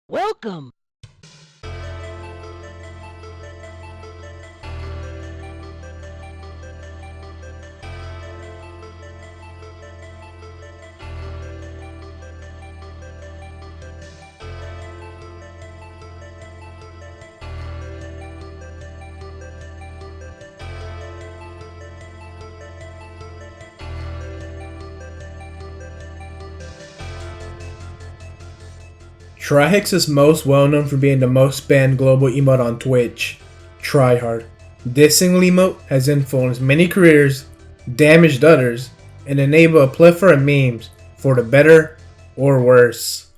Welcome! Trihex is most well known for being the most banned global emote on Twitch, Tryhard. This single emote has influenced many careers, damaged others, and enabled a plethora of memes, for the better or worse.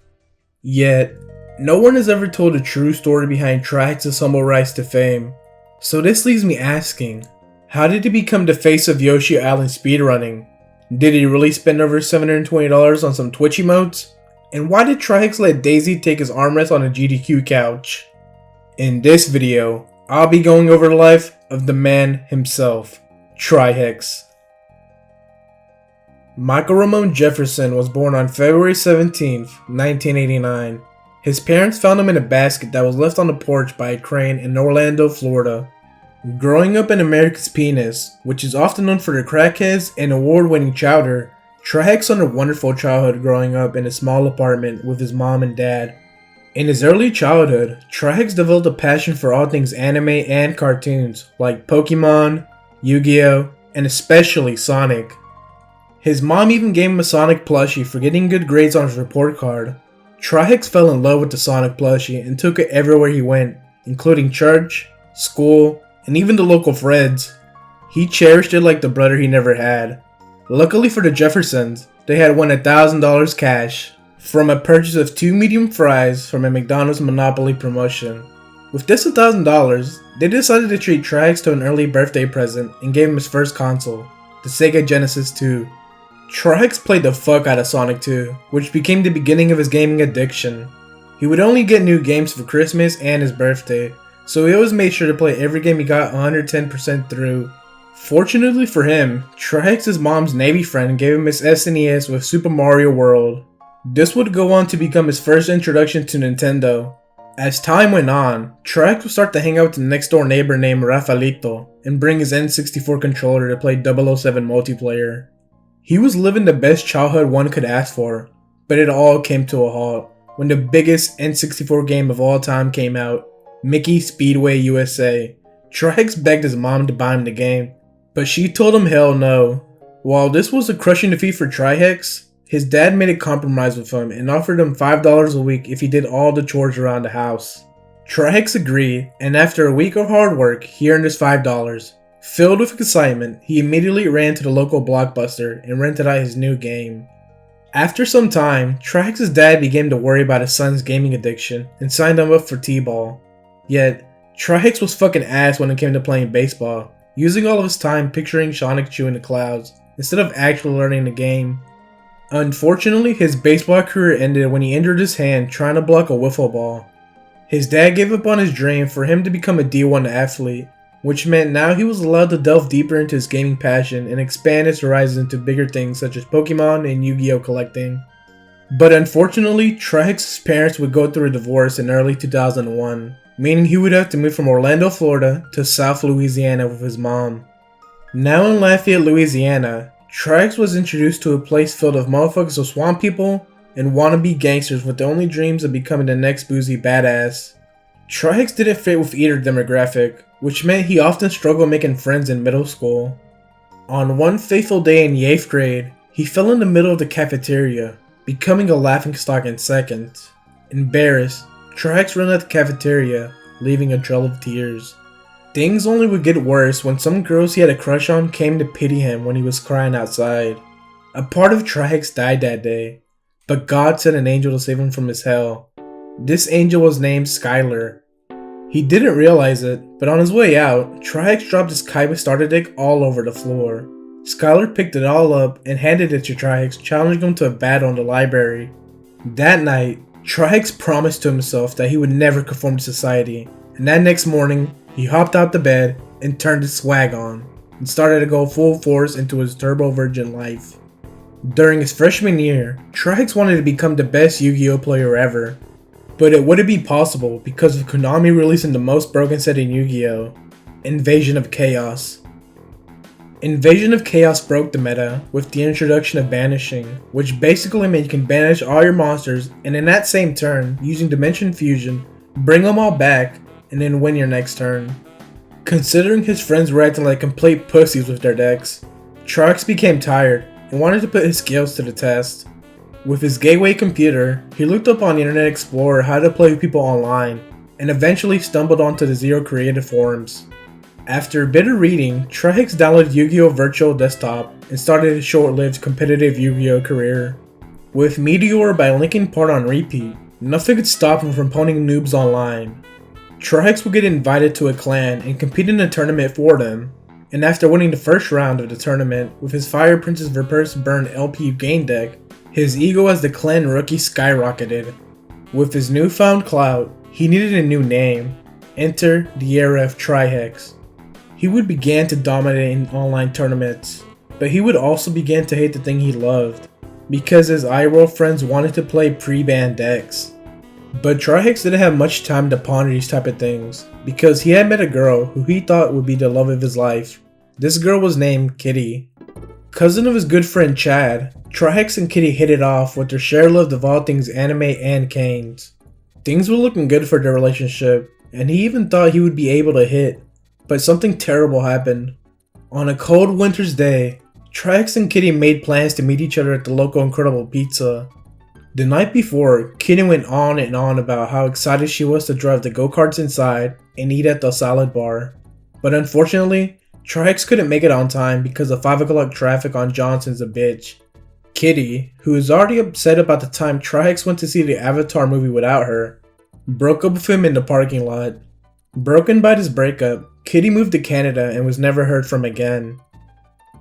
Yet, no one has ever told the true story behind Trihex's humble rise to fame. So this leaves me asking, how did he become the face of Yoshi Island speedrunning? Did he really spend over $720 on some Twitch emotes? And why did Trihex let Daisy take his armrest on a GDQ couch? In this video, I'll be going over the life of the man himself, Trihex. Michael Ramon Jefferson was born on February 17, 1989. His parents found him in a basket that was left on the porch by a crane in Orlando, Florida. Growing up in America's Penis, which is often known for their crackheads and award-winning chowder, Trihex had a wonderful childhood growing up in a small apartment with his mom and dad. In his early childhood, Trihex developed a passion for all things anime and cartoons, like Pokemon, Yu-Gi-Oh!, and especially Sonic. His mom even gave him a Sonic plushie for getting good grades on his report card. Trihex fell in love with the Sonic plushie and took it everywhere he went, including church, school, and even the local Freds. He cherished it like the brother he never had. Luckily for the Jeffersons, they had won $1,000 cash from a purchase of 2 medium fries from a McDonald's Monopoly promotion. With this $1,000, they decided to treat Trihex to an early birthday present and gave him his first console, the Sega Genesis 2. Trihex played the fuck out of Sonic 2, which became the beginning of his gaming addiction. He would only get new games for Christmas and his birthday, so he always made sure to play every game he got 110% through. Fortunately for him, Trihex's mom's Navy friend gave him his SNES with Super Mario World. This would go on to become his first introduction to Nintendo. As time went on, Trihex would start to hang out with a next door neighbor named Rafaelito and bring his N64 controller to play 007 multiplayer. He was living the best childhood one could ask for, but it all came to a halt when the biggest N64 game of all time came out, Mickey Speedway USA. Trihex begged his mom to buy him the game, but she told him hell no. While this was a crushing defeat for Trihex, his dad made a compromise with him and offered him $5 a week if he did all the chores around the house. Trihex agreed, and after a week of hard work, he earned his $5. Filled with excitement, he immediately ran to the local Blockbuster and rented out his new game. After some time, Trihex's dad began to worry about his son's gaming addiction and signed him up for T-ball. Yet, Trihex was fucking ass when it came to playing baseball, using all of his time picturing Sonic Chew in the clouds, instead of actually learning the game. Unfortunately, his baseball career ended when he injured his hand trying to block a wiffle ball. His dad gave up on his dream for him to become a D1 athlete, which meant now he was allowed to delve deeper into his gaming passion and expand his horizons into bigger things such as Pokemon and Yu-Gi-Oh! Collecting. But unfortunately, Trihex's parents would go through a divorce in early 2001. Meaning he would have to move from Orlando, Florida to South Louisiana with his mom. Now in Lafayette, Louisiana, Trihex was introduced to a place filled of motherfuckers with swamp people and wannabe gangsters with the only dreams of becoming the next boozy badass. Trihex didn't fit with either demographic, which meant he often struggled making friends in middle school. On one fateful day in the 8th grade, he fell in the middle of the cafeteria, becoming a laughingstock in seconds. Embarrassed, Trihex ran out the cafeteria, leaving a trail of tears. Things only would get worse when some girls he had a crush on came to pity him when he was crying outside. A part of Trihex died that day, but God sent an angel to save him from his hell. This angel was named Skylar. He didn't realize it, but on his way out, Trihex dropped his Kaiba starter deck all over the floor. Skylar picked it all up and handed it to Trihex, challenging him to a battle in the library. That night, Trihex promised to himself that he would never conform to society, and that next morning, he hopped out the bed and turned his swag on, and started to go full force into his turbo virgin life. During his freshman year, Trihex wanted to become the best Yu-Gi-Oh! Player ever. But it wouldn't be possible because of Konami releasing the most broken set in Yu-Gi-Oh! Invasion of Chaos. Invasion of Chaos broke the meta with the introduction of banishing, which basically meant you can banish all your monsters and in that same turn, using Dimension Fusion, bring them all back and then win your next turn. Considering his friends were acting like complete pussies with their decks, Trihex became tired and wanted to put his skills to the test. With his gateway computer, he looked up on Internet Explorer how to play with people online, and eventually stumbled onto the Zero Creative forums. After a bit of reading, Trihex downloaded Yu-Gi-Oh! Virtual Desktop and started his short-lived competitive Yu-Gi-Oh! Career. With Meteor by Linkin Park on repeat, nothing could stop him from pwning noobs online. Trihex would get invited to a clan and compete in a tournament for them, and after winning the first round of the tournament with his Fire Princess Reverse Burn LP game deck, his ego as the clan rookie skyrocketed. With his newfound clout, he needed a new name. Enter the era of Trihex. He would begin to dominate in online tournaments, but he would also begin to hate the thing he loved, because his IRL friends wanted to play pre-banned decks. But Trihex didn't have much time to ponder these type of things, because he had met a girl who he thought would be the love of his life. This girl was named Kitty. Cousin of his good friend Chad, Trihex and Kitty hit it off with their shared love of all things anime and canes. Things were looking good for their relationship, and he even thought he would be able to hit, but something terrible happened. On a cold winter's day, Trihex and Kitty made plans to meet each other at the local Incredible Pizza. The night before, Kitty went on and on about how excited she was to drive the go-karts inside and eat at the salad bar. But unfortunately, Trihex couldn't make it on time because of 5 o'clock traffic on Johnson's a bitch. Kitty, who was already upset about the time Trihex went to see the Avatar movie without her, broke up with him in the parking lot. Broken by this breakup, Kitty moved to Canada and was never heard from again.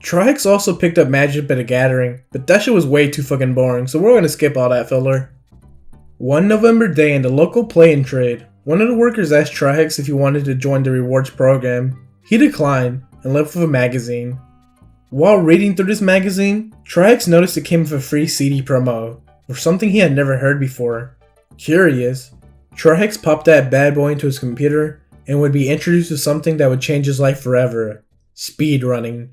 Trihex also picked up Magic at a gathering, but that shit was way too fucking boring, so we're gonna skip all that filler. One November day in the local play and trade, one of the workers asked Trihex if he wanted to join the rewards program. He declined and left with a magazine. While reading through this magazine, Trihex noticed it came with a free CD promo, or something he had never heard before. Curious, Trihex popped that bad boy into his computer and would be introduced to something that would change his life forever: speedrunning.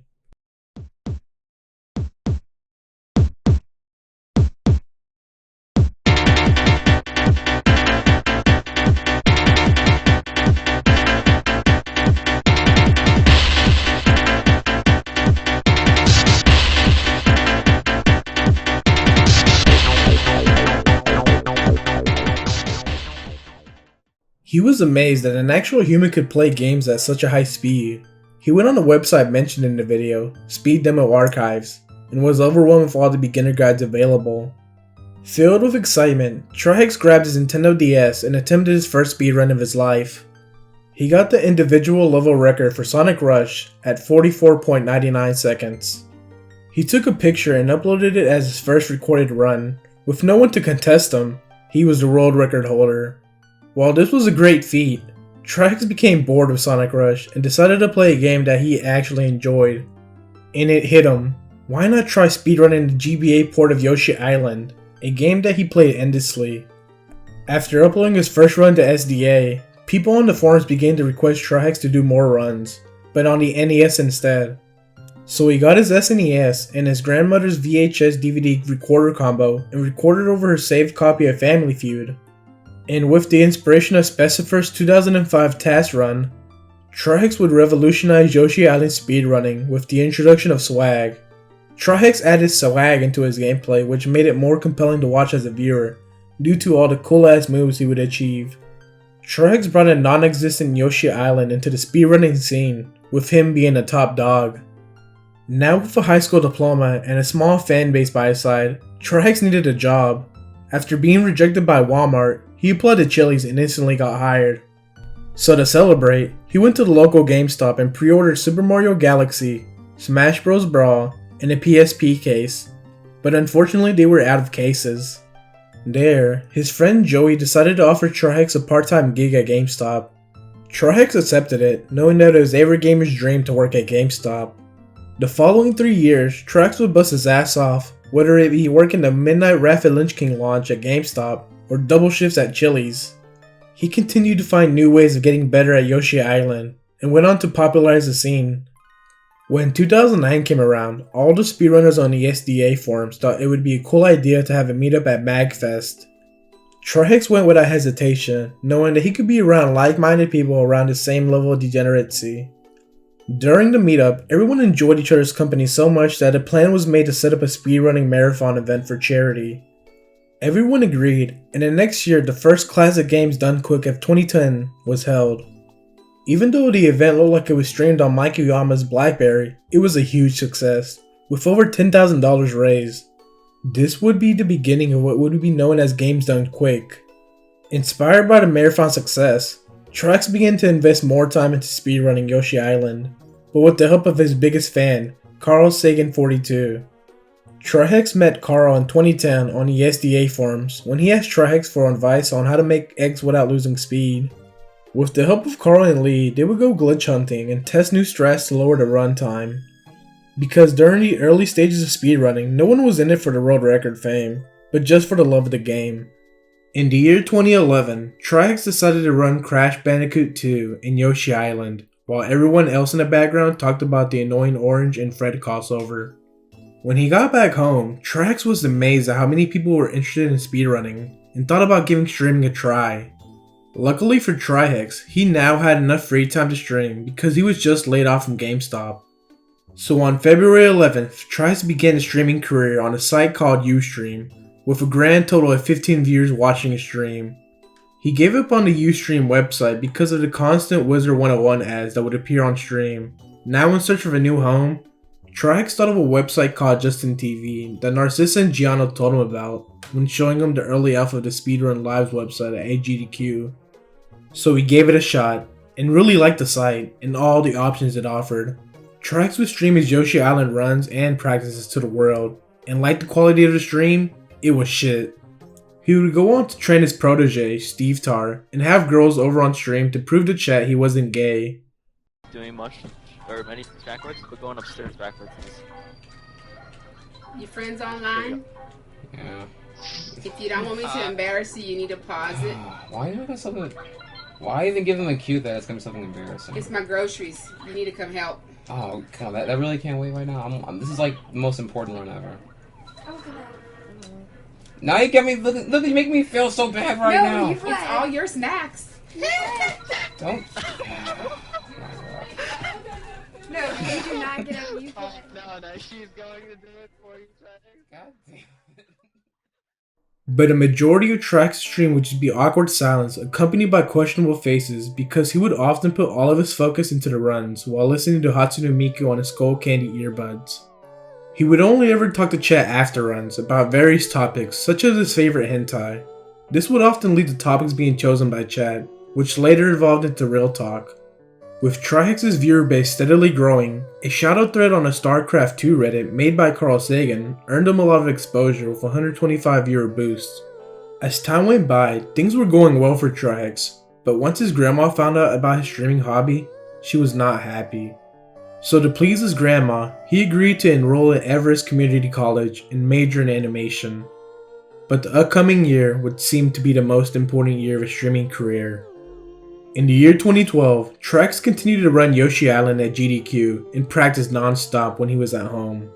He was amazed that an actual human could play games at such a high speed. He went on the website mentioned in the video, Speed Demo Archives, and was overwhelmed with all the beginner guides available. Filled with excitement, Trihex grabbed his Nintendo DS and attempted his first speedrun of his life. He got the individual level record for Sonic Rush at 44.99 seconds. He took a picture and uploaded it as his first recorded run. With no one to contest him, he was the world record holder. While this was a great feat, Trihex became bored with Sonic Rush and decided to play a game that he actually enjoyed. And it hit him. Why not try speedrunning the GBA port of Yoshi Island, a game that he played endlessly? After uploading his first run to SDA, people on the forums began to request Trihex to do more runs, but on the NES instead. So he got his SNES and his grandmother's VHS DVD recorder combo and recorded over her saved copy of Family Feud. And with the inspiration of Specifer's 2005 task run, Trihex would revolutionize Yoshi Island speedrunning with the introduction of swag. Trihex added swag into his gameplay, which made it more compelling to watch as a viewer, due to all the cool ass moves he would achieve. Trihex brought a non-existent Yoshi Island into the speedrunning scene, with him being the top dog. Now with a high school diploma and a small fan base by his side, Trihex needed a job. After being rejected by Walmart, he applied to Chili's and instantly got hired. So to celebrate, he went to the local GameStop and pre-ordered Super Mario Galaxy, Smash Bros. Brawl, and a PSP case. But unfortunately they were out of cases. There, his friend Joey decided to offer Trihex a part-time gig at GameStop. Trihex accepted it, knowing that it was every gamer's dream to work at GameStop. The following 3 years, Trihex would bust his ass off, whether it be working the Midnight Rapid Lynch King launch at GameStop, or double shifts at Chili's. He continued to find new ways of getting better at Yoshi Island, and went on to popularize the scene. When 2009 came around, all the speedrunners on the SDA forums thought it would be a cool idea to have a meetup at MagFest. Trihex went without hesitation, knowing that he could be around like-minded people around the same level of degeneracy. During the meetup, everyone enjoyed each other's company so much that a plan was made to set up a speedrunning marathon event for charity. Everyone agreed, and the next year the first Classic Games Done Quick of 2010 was held. Even though the event looked like it was streamed on Mike Uyama's BlackBerry, it was a huge success, with over $10,000 raised. This would be the beginning of what would be known as Games Done Quick. Inspired by the marathon's success, Trihex began to invest more time into speedrunning Yoshi Island, but with the help of his biggest fan, Carl Sagan42. Trihex met Carl in 2010 on the SDA forums when he asked Trihex for advice on how to make eggs without losing speed. With the help of Carl and Lee, they would go glitch hunting and test new strats to lower the runtime. Because during the early stages of speedrunning, no one was in it for the world record fame, but just for the love of the game. In the year 2011, Trihex decided to run Crash Bandicoot 2 in Yoshi Island, while everyone else in the background talked about the annoying Orange and Fred crossover. When he got back home, Trihex was amazed at how many people were interested in speedrunning, and thought about giving streaming a try. Luckily for Trihex, he now had enough free time to stream because he was just laid off from GameStop. So on February 11th, Trihex began his streaming career on a site called Ustream, with a grand total of 15 viewers watching his stream. He gave up on the Ustream website because of the constant Wizard 101 ads that would appear on stream. Now in search of a new home, Trihex thought of a website called Justin TV that Narcissa and Gianno told him about when showing him the early alpha of the Speedrun Lives website at AGDQ. So he gave it a shot, and really liked the site and all the options it offered. Trihex would stream his Yoshi Island runs and practices to the world, and like the quality of the stream, it was shit. He would go on to train his protege, Steve Tar, and have girls over on stream to prove to chat he wasn't gay. Doing much, or many backwards, but going upstairs backwards. Your friends online? Yeah. If you don't want me to embarrass you, you need to pause it. Why even give them a cue that it's gonna be something embarrassing? It's my groceries. You need to come help. Oh, come on, that really can't wait right now. This is like the most important one ever. Okay. Now you get me. Look, you make me feel so bad right now. It's all your snacks. Don't. No, you do not get up. You play. No, she's going to do it for you, Trihex. God damn it. But a majority of Trihex' stream would just be awkward silence accompanied by questionable faces because he would often put all of his focus into the runs while listening to Hatsune Miku on his Skull Candy earbuds. He would only ever talk to chat after runs about various topics such as his favorite hentai. This would often lead to topics being chosen by chat, which later evolved into real talk. With Trihex's viewer base steadily growing, a shoutout thread on a StarCraft 2 Reddit made by Carl Sagan earned him a lot of exposure with 125 viewer boosts. As time went by, things were going well for Trihex, but once his grandma found out about his streaming hobby, she was not happy. So to please his grandma, he agreed to enroll at Everest Community College and major in animation. But the upcoming year would seem to be the most important year of his streaming career. In the year 2012, Trihex continued to run Yoshi Island at GDQ and practice non-stop when he was at home.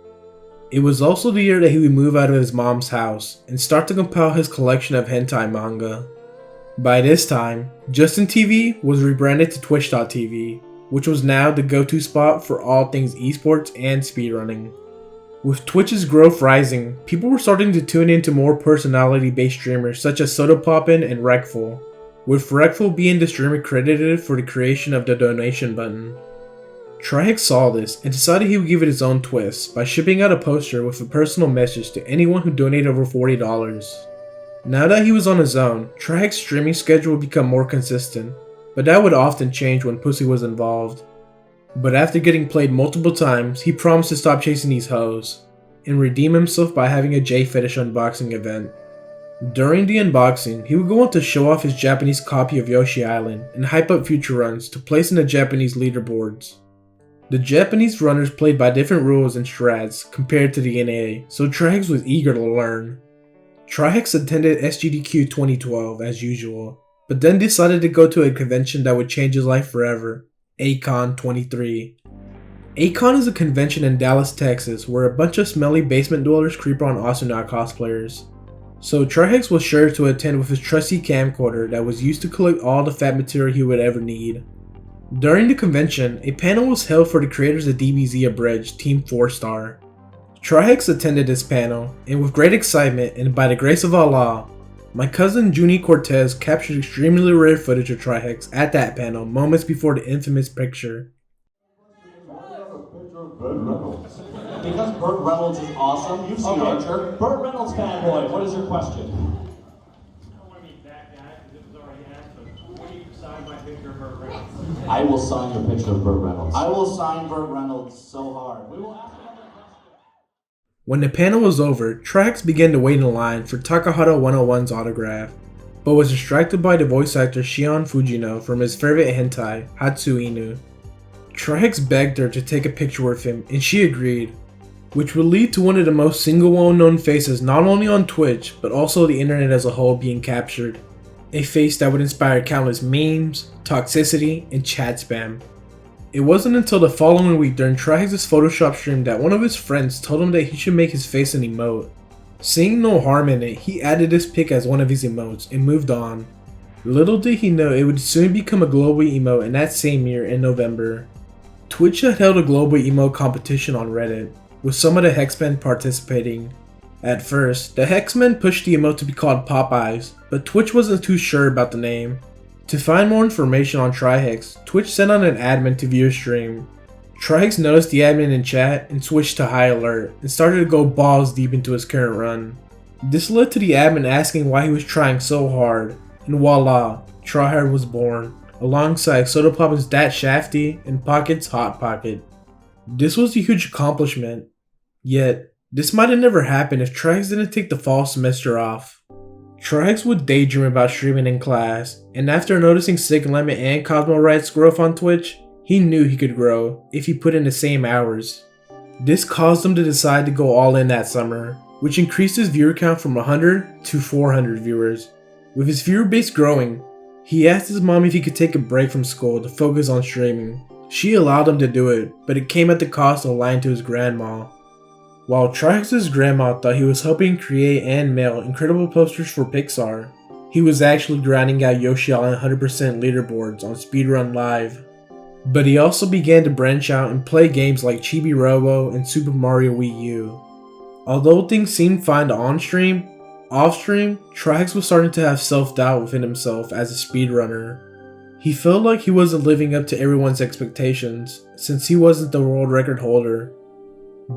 It was also the year that he would move out of his mom's house and start to compile his collection of hentai manga. By this time, Justin TV was rebranded to Twitch.tv, which was now the go-to spot for all things esports and speedrunning. With Twitch's growth rising, people were starting to tune into more personality-based streamers such as Sodapoppin and Rekful, with Rekful being the streamer credited for the creation of the donation button. Trihex saw this and decided he would give it his own twist by shipping out a poster with a personal message to anyone who donated over $40. Now that he was on his own, Trihex's streaming schedule would become more consistent, but that would often change when Pussy was involved. But after getting played multiple times, he promised to stop chasing these hoes, and redeem himself by having a J-Fetish unboxing event. During the unboxing, he would go on to show off his Japanese copy of Yoshi Island and hype up future runs to place in the Japanese leaderboards. The Japanese runners played by different rules and strats compared to the NA, so Trihex was eager to learn. Trihex attended SGDQ 2012 as usual, but then decided to go to a convention that would change his life forever, ACON 23. ACON is a convention in Dallas, Texas, where a bunch of smelly basement dwellers creep on astronaut cosplayers. So Trihex was sure to attend with his trusty camcorder that was used to collect all the fat material he would ever need. During the convention, a panel was held for the creators of DBZ Abridged Team 4-Star. Trihex attended this panel, and with great excitement and by the grace of Allah, my cousin Junie Cortez captured extremely rare footage of Trihex at that panel moments before the infamous picture. Burt Reynolds. Because Burt Reynolds is awesome, you've seen Archer. Burt Reynolds fanboy, what is your question? I don't want to meet that guy because it was already answered. Will you sign my picture of Burt Reynolds? I will sign your picture of Burt Reynolds. I will sign Burt Reynolds so hard. We will ask another question. When the panel was over, Trihex began to wait in line for Takahata 101's autograph, but was distracted by the voice actor Shion Fujino from his favorite hentai, Hatsu Inu. Trihex begged her to take a picture with him, and she agreed, which would lead to one of the most single well-known faces not only on Twitch, but also the internet as a whole being captured. A face that would inspire countless memes, toxicity, and chat spam. It wasn't until the following week during Trihex's Photoshop stream that one of his friends told him that he should make his face an emote. Seeing no harm in it, he added this pic as one of his emotes and moved on. Little did he know it would soon become a global emote in that same year in November. Twitch had held a global emote competition on Reddit, with some of the Hexmen participating. At first, the Hexmen pushed the emote to be called Popeyes, but Twitch wasn't too sure about the name. To find more information on Trihex, Twitch sent out an admin to view a stream. Trihex noticed the admin in chat and switched to high alert and started to go balls deep into his current run. This led to the admin asking why he was trying so hard, and voila, Tryhard was born, alongside Sodapoppin's Dat Shafty and Pocket's Hot Pocket. This was a huge accomplishment, yet this might have never happened if Trihex didn't take the fall semester off. Trihex would daydream about streaming in class, and after noticing Sig Lemon and Cosmo Right's growth on Twitch, he knew he could grow if he put in the same hours. This caused him to decide to go all in that summer, which increased his viewer count from 100 to 400 viewers. With his viewer base growing, he asked his mom if he could take a break from school to focus on streaming. She allowed him to do it, but it came at the cost of lying to his grandma. While Trihex's grandma thought he was helping create and mail incredible posters for Pixar, he was actually grinding out Yoshi Island 100% leaderboards on Speedrun Live. But he also began to branch out and play games like Chibi Robo and Super Mario Wii U. Although things seemed fine on stream, off stream, Trihex was starting to have self-doubt within himself as a speedrunner. He felt like he wasn't living up to everyone's expectations, since he wasn't the world record holder.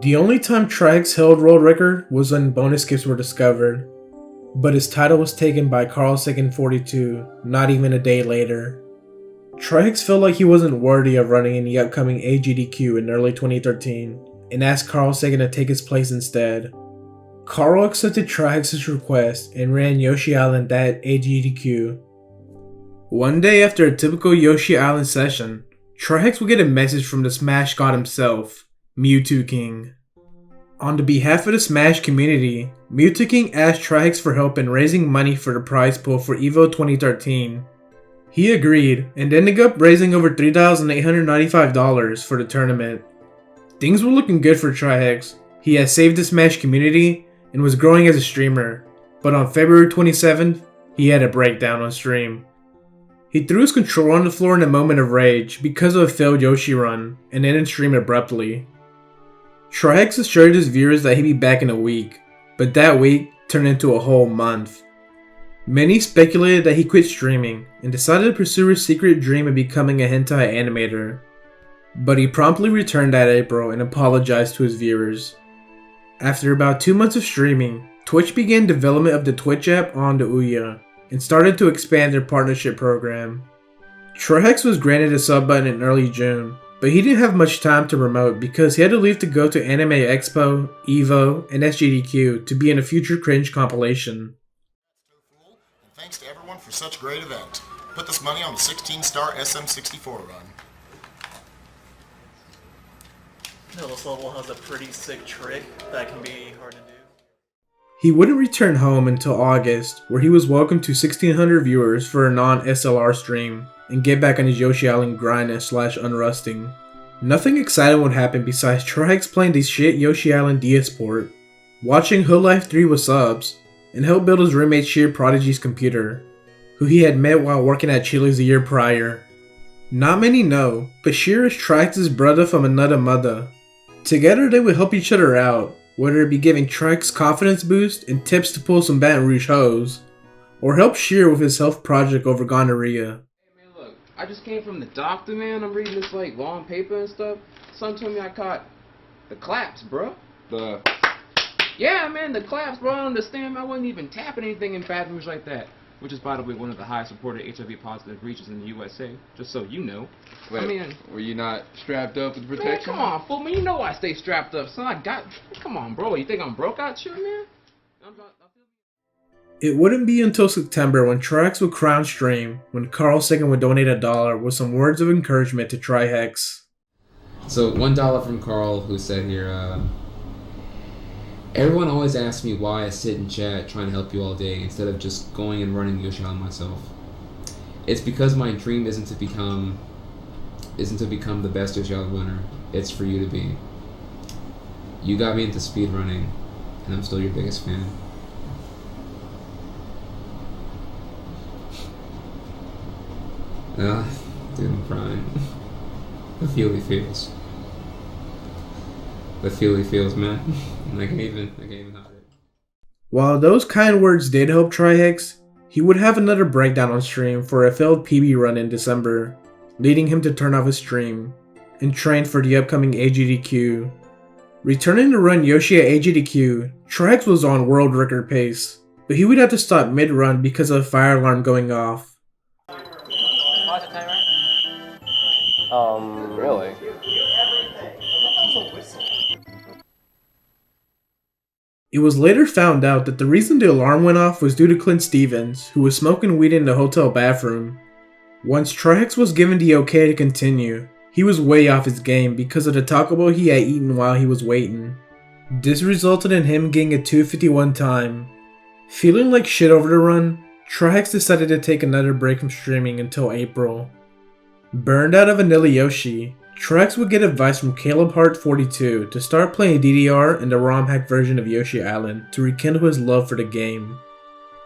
The only time Trihex held world record was when bonus gifts were discovered, but his title was taken by Carl Sagan 42 not even a day later. Trihex felt like he wasn't worthy of running in the upcoming AGDQ in early 2013 and asked Carl Sagan to take his place instead. Carl accepted Trihex's request and ran Yoshi Island that AGDQ. One day after a typical Yoshi Island session, Trihex would get a message from the Smash God himself, Mewtwo King. On the behalf of the Smash community, Mewtwo King asked Trihex for help in raising money for the prize pool for EVO 2013. He agreed, and ended up raising over $3,895 for the tournament. Things were looking good for Trihex. He had saved the Smash community and was growing as a streamer, but on February 27th, he had a breakdown on stream. He threw his controller on the floor in a moment of rage because of a failed Yoshi run, and ended stream abruptly. Trihex assured his viewers that he'd be back in a week, but that week turned into a whole month. Many speculated that he quit streaming and decided to pursue his secret dream of becoming a hentai animator. But he promptly returned that April and apologized to his viewers. After about 2 months of streaming, Twitch began development of the Twitch app on the Ouya and started to expand their partnership program. Trihex was granted a sub button in early June, but he didn't have much time to promote because he had to leave to go to Anime Expo, EVO, and SGDQ to be in a future Cringe compilation. And thanks to everyone for such a great event. Put this money on the 16-star SM64 run. This level has a pretty sick trick that can be hard to do. He wouldn't return home until August, where he was welcomed to 1,600 viewers for a non-SLR stream, and get back on his Yoshi Island grind / unrusting. Nothing exciting would happen besides Trihex playing the shit Yoshi Island DS port, watching Hood Life 3 with subs, and help build his roommate Sheer Prodigy's computer, who he had met while working at Chili's a year prior. Not many know, but Sheer is Trihex's brother from another mother. Together they would help each other out, whether it be giving Trihex confidence boost and tips to pull some Baton Rouge hoes, or help Sheer with his health project over gonorrhea. Hey man, look, I just came from the doctor, man. I'm reading this like long paper and stuff. Son told me I caught the claps, bro. Yeah, man, the claps, bro. I don't understand. I wasn't even tapping anything in Baton Rouge like that. Which is, by the way, one of the highest reported HIV-positive regions in the USA, just so you know. Wait, I mean, were you not strapped up with man, protection? come on, fool, man. You know I stay strapped up, son. Come on, bro. You think I'm broke out here, man? It wouldn't be until September when Trihex would crown stream, when Carl Sagan would donate $1 with some words of encouragement to Trihex. So $1 from Carl, who said here, everyone always asks me why I sit in chat trying to help you all day instead of just going and running Yoshi Island myself. It's because my dream isn't to become the best Yoshi Island runner. It's for you to be. You got me into speedrunning, and I'm still your biggest fan. Dude, I'm crying. The feel he feels. The feel he feels, man. I can't even hide it. While those kind words did help Trihex, he would have another breakdown on stream for a failed PB run in December, leading him to turn off his stream and train for the upcoming AGDQ. Returning to run Yoshi at AGDQ, Trihex was on world record pace, but he would have to stop mid-run because of a fire alarm going off. Really? It was later found out that the reason the alarm went off was due to Clint Stevens, who was smoking weed in the hotel bathroom. Once Trihex was given the okay to continue, he was way off his game because of the Taco Bell he had eaten while he was waiting. This resulted in him getting a 2:51 time. Feeling like shit over the run, Trihex decided to take another break from streaming until April. Burned out of Vanilla Yoshi, Trihex would get advice from Caleb Hart 42 to start playing DDR and the ROM hack version of Yoshi Island to rekindle his love for the game.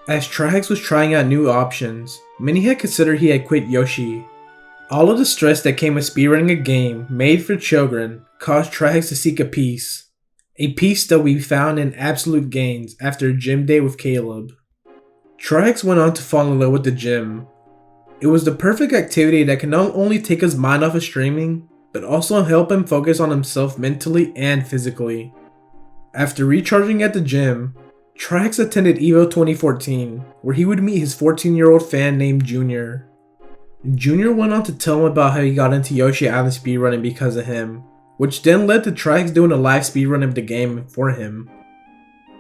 As Trihex was trying out new options, many had considered he had quit Yoshi. All of the stress that came with speedrunning a game made for children caused Trihex to seek a peace that we found in Absolute Gains after a gym day with Caleb. Trihex went on to fall in love with the gym. It was the perfect activity that can not only take his mind off of streaming, but also help him focus on himself mentally and physically. After recharging at the gym, Trihex attended EVO 2014, where he would meet his 14-year-old fan named Junior. Junior went on to tell him about how he got into Yoshi Island speedrunning because of him, which then led to Trihex doing a live speedrun of the game for him.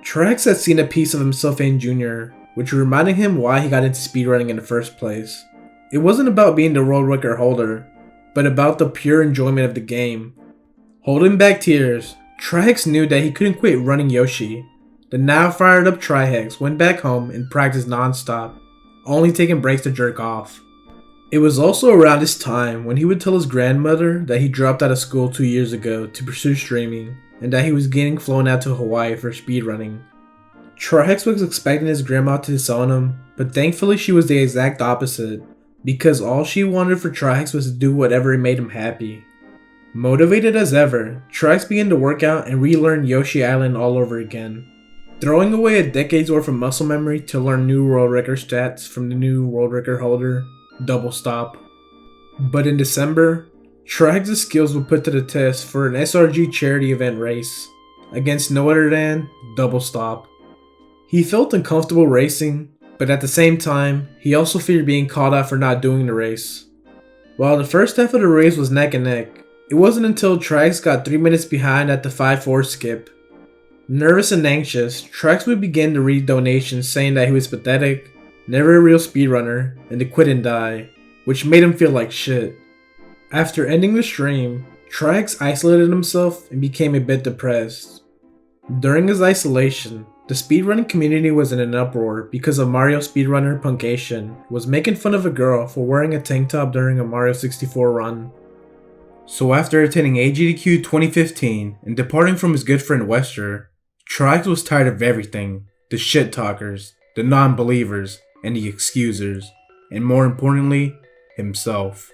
Trihex had seen a piece of himself in Junior, which reminded him why he got into speedrunning in the first place. It wasn't about being the world record holder, but about the pure enjoyment of the game. Holding back tears, Trihex knew that he couldn't quit running Yoshi. The now fired up Trihex went back home and practiced non-stop, only taking breaks to jerk off. It was also around this time when he would tell his grandmother that he dropped out of school 2 years ago to pursue streaming, and that he was getting flown out to Hawaii for speedrunning. Trihex was expecting his grandma to disown him, but thankfully she was the exact opposite, because all she wanted for Trihex was to do whatever made him happy. Motivated as ever, Trihex began to work out and relearn Yoshi Island all over again, throwing away a decade's worth of muscle memory to learn new world record stats from the new world record holder, Double Stop. But in December, Trihex's skills were put to the test for an SRG charity event race, against no other than Double Stop. He felt uncomfortable racing, but at the same time, he also feared being called out for not doing the race. While the first half of the race was neck and neck, it wasn't until Trihex got 3 minutes behind at the 5-4 skip. Nervous and anxious, Trihex would begin to read donations saying that he was pathetic, never a real speedrunner, and to quit and die, which made him feel like shit. After ending the stream, Trihex isolated himself and became a bit depressed. During his isolation, The speedrunning community was in an uproar because a Mario speedrunner Punkation was making fun of a girl for wearing a tank top during a Mario 64 run. So after attending AGDQ 2015 and departing from his good friend Wester, Trihex was tired of everything, the shit talkers, the non-believers, and the excusers, and more importantly, himself.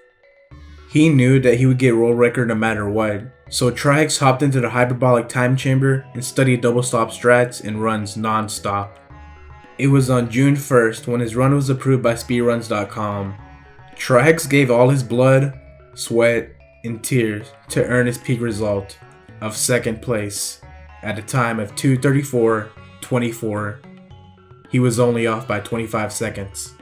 He knew that he would get world record no matter what, so Trihex hopped into the hyperbolic time chamber and studied double stop strats and runs non-stop. It was on June 1st when his run was approved by speedruns.com. Trihex gave all his blood, sweat, and tears to earn his peak result of 2nd place at a time of 2:34.24. He was only off by 25 seconds.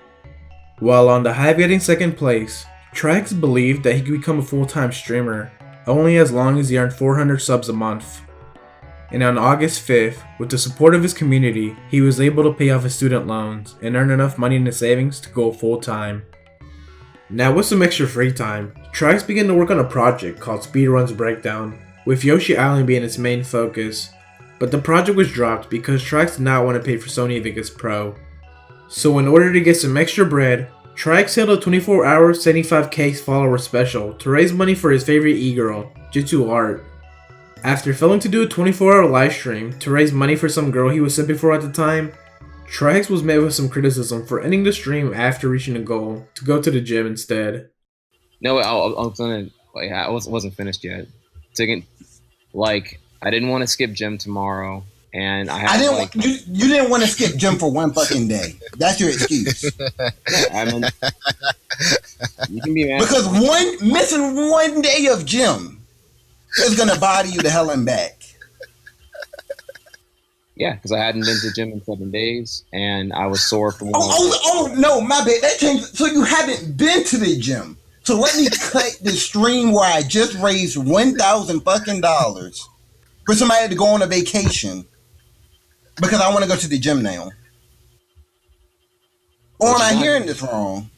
While on the high of getting 2nd place, Trihex believed that he could become a full-time streamer only as long as he earned 400 subs a month. And on August 5th, with the support of his community, he was able to pay off his student loans and earn enough money in his savings to go full-time. Now with some extra free time, Trihex began to work on a project called Speedruns Breakdown, with Yoshi Island being its main focus, but the project was dropped because Trihex did not want to pay for Sony Vegas Pro. So in order to get some extra bread, Trihex held a 24-hour 75k follower special to raise money for his favorite e-girl, Jitsu Art. After failing to do a 24-hour livestream to raise money for some girl he was simping for at the time, Trihex was met with some criticism for ending the stream after reaching a goal to go to the gym instead. No, I was gonna, like, I wasn't finished yet. I didn't want to skip gym tomorrow, and I didn't. You didn't want to skip gym for one fucking day. That's your excuse. I mean, you can be mad because missing one day of gym is gonna bother you the hell and back. Yeah, because I hadn't been to the gym in 7 days, and I was sore from. Oh no, my bad. That changed. So you haven't been to the gym. So let me cut the stream where I just raised $1,000 fucking dollars for somebody to go on a vacation because I want to go to the gym now. Or am I hearing this wrong?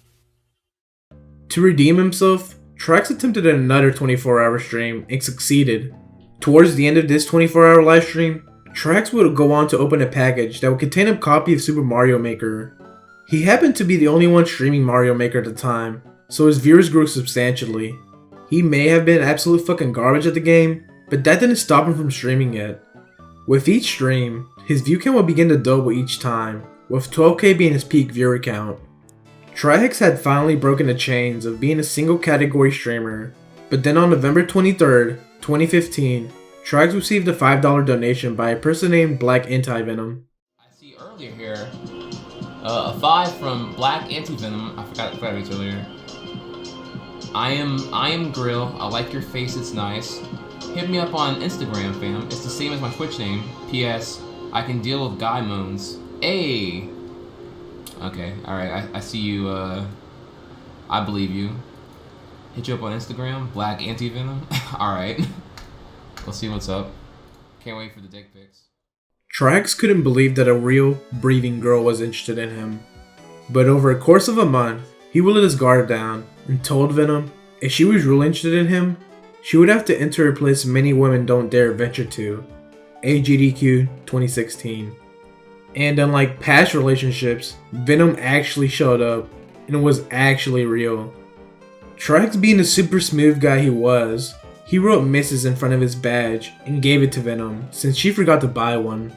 To redeem himself, Trihex attempted another 24-hour stream and succeeded. Towards the end of this 24-hour live stream, Trihex would go on to open a package that would contain a copy of Super Mario Maker. He happened to be the only one streaming Mario Maker at the time, so his viewers grew substantially. He may have been absolute fucking garbage at the game, but that didn't stop him from streaming it. With each stream, his view count would begin to double each time, with 12k being his peak viewer count. Trihex had finally broken the chains of being a single category streamer, but then on November 23rd, 2015, Trihex received a $5 donation by a person named Black Anti-Venom. I see earlier here, a 5 from Black Anti-Venom. I forgot to read earlier. I am Grill. I like your face, it's nice. Hit me up on Instagram, fam. It's the same as my Twitch name. P.S. I can deal with guy moans. Hey. Okay, alright, I see you, I believe you. Hit you up on Instagram, Black Anti-Venom. Alright. We'll see what's up. Can't wait for the dick pics. Trihex couldn't believe that a real, breathing girl was interested in him. But over a course of a month, he would let his guard down and told Venom if she was really interested in him, she would have to enter a place many women don't dare venture to. AGDQ 2016. And unlike past relationships, Venom actually showed up and was actually real. Trihex being the super smooth guy he was, he wrote Mrs. in front of his badge and gave it to Venom since she forgot to buy one.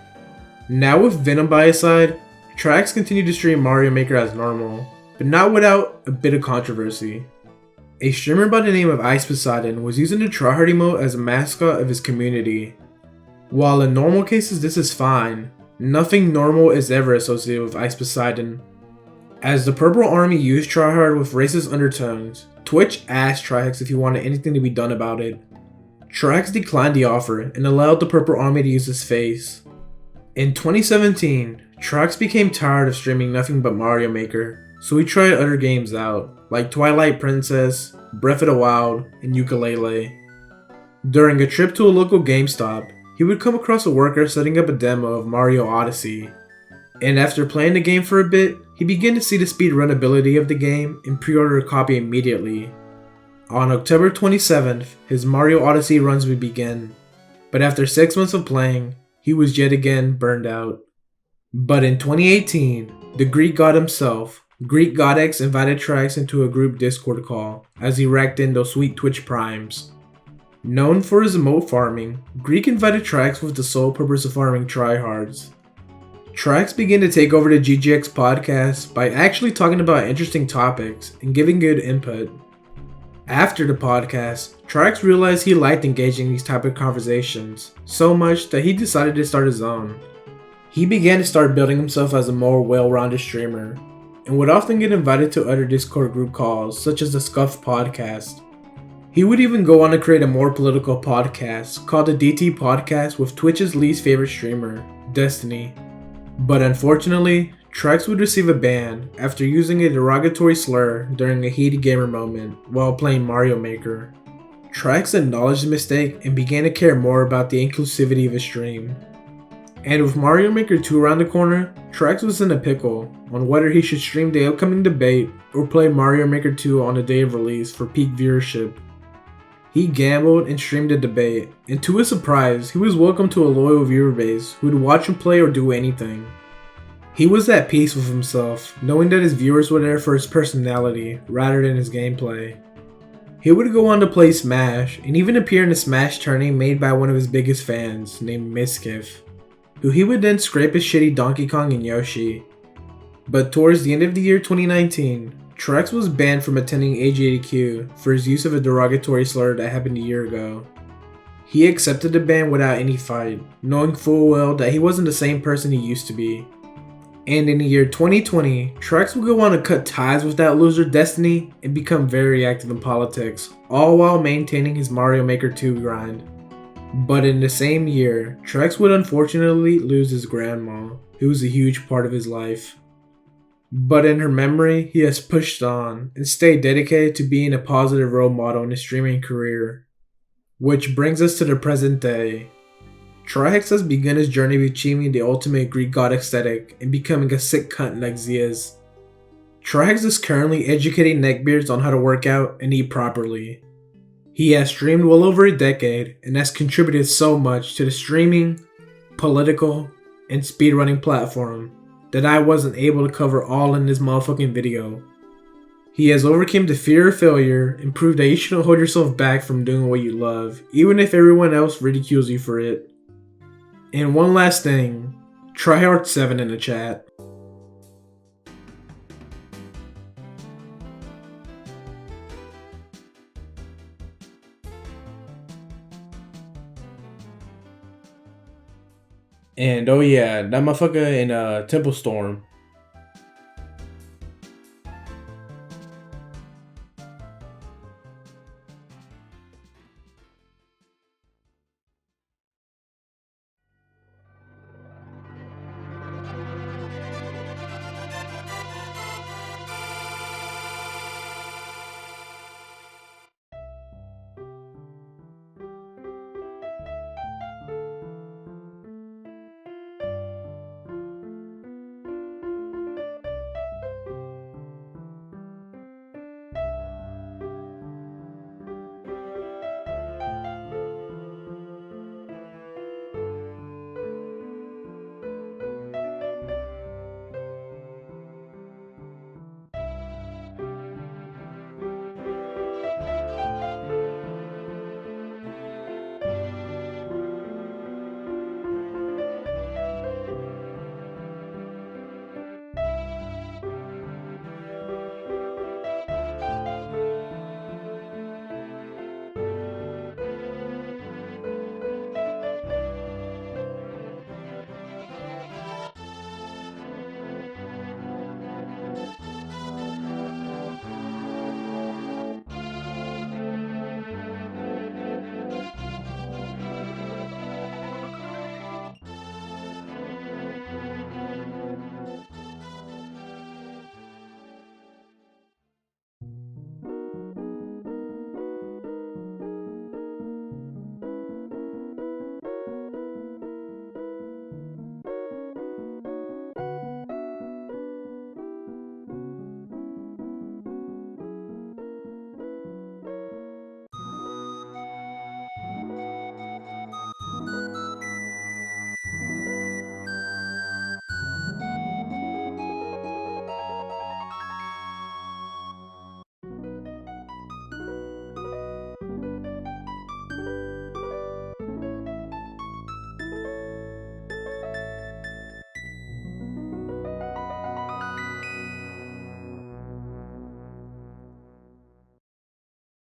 Now with Venom by his side, Trihex continued to stream Mario Maker as normal, but not without a bit of controversy. A streamer by the name of Ice Poseidon was using the tryhard emote as a mascot of his community. While in normal cases this is fine, nothing normal is ever associated with Ice Poseidon. As the Purple Army used tryhard with racist undertones, Twitch asked Trihex if he wanted anything to be done about it. Trihex declined the offer and allowed the Purple Army to use his face. In 2017, Trihex became tired of streaming nothing but Mario Maker, so he tried other games out, like Twilight Princess, Breath of the Wild, and Yooka-Laylee. During a trip to a local GameStop, he would come across a worker setting up a demo of Mario Odyssey. And after playing the game for a bit, he began to see the speedrun ability of the game and pre-order a copy immediately. On October 27th, his Mario Odyssey runs would begin, but after 6 months of playing, he was yet again burned out. But in 2018, the Greek god himself, Greek Godex, invited Trihex into a group Discord call as he racked in those sweet Twitch primes. Known for his emote farming, Greek invited Trihex with the sole purpose of farming tryhards. Trihex began to take over the GGX podcast by actually talking about interesting topics and giving good input. After the podcast, Trihex realized he liked engaging in these type of conversations so much that he decided to start his own. He began to start building himself as a more well-rounded streamer, and would often get invited to other Discord group calls such as the Scuff podcast. He would even go on to create a more political podcast called the DT Podcast with Twitch's least favorite streamer, Destiny. But unfortunately, Trihex would receive a ban after using a derogatory slur during a heated gamer moment while playing Mario Maker. Trihex acknowledged the mistake and began to care more about the inclusivity of his stream. And with Mario Maker 2 around the corner, Trihex was in a pickle on whether he should stream the upcoming debate or play Mario Maker 2 on the day of release for peak viewership. He gambled and streamed the debate, and to his surprise, he was welcomed to a loyal viewer base who would watch him play or do anything. He was at peace with himself, knowing that his viewers were there for his personality rather than his gameplay. He would go on to play Smash, and even appear in a Smash tourney made by one of his biggest fans, named Miskiff, who he would then scrape his shitty Donkey Kong and Yoshi. But towards the end of the year 2019, Trihex was banned from attending AGATQ for his use of a derogatory slur that happened a year ago. He accepted the ban without any fight, knowing full well that he wasn't the same person he used to be. And in the year 2020, Trihex would go on to cut ties with that loser Destiny and become very active in politics, all while maintaining his Mario Maker 2 grind. But in the same year, Trihex would unfortunately lose his grandma, who was a huge part of his life. But in her memory, he has pushed on and stayed dedicated to being a positive role model in his streaming career. Which brings us to the present day. Trihex has begun his journey of achieving the ultimate Greek god aesthetic and becoming a sick cunt like Ziaz. Trihex is currently educating neckbeards on how to work out and eat properly. He has streamed well over a decade and has contributed so much to the streaming, political, and speedrunning platform that I wasn't able to cover all in this motherfucking video. He has overcome the fear of failure and proved that you shouldn't hold yourself back from doing what you love, even if everyone else ridicules you for it. And one last thing, tryhard7 in the chat. And oh yeah, that motherfucker in Temple Storm.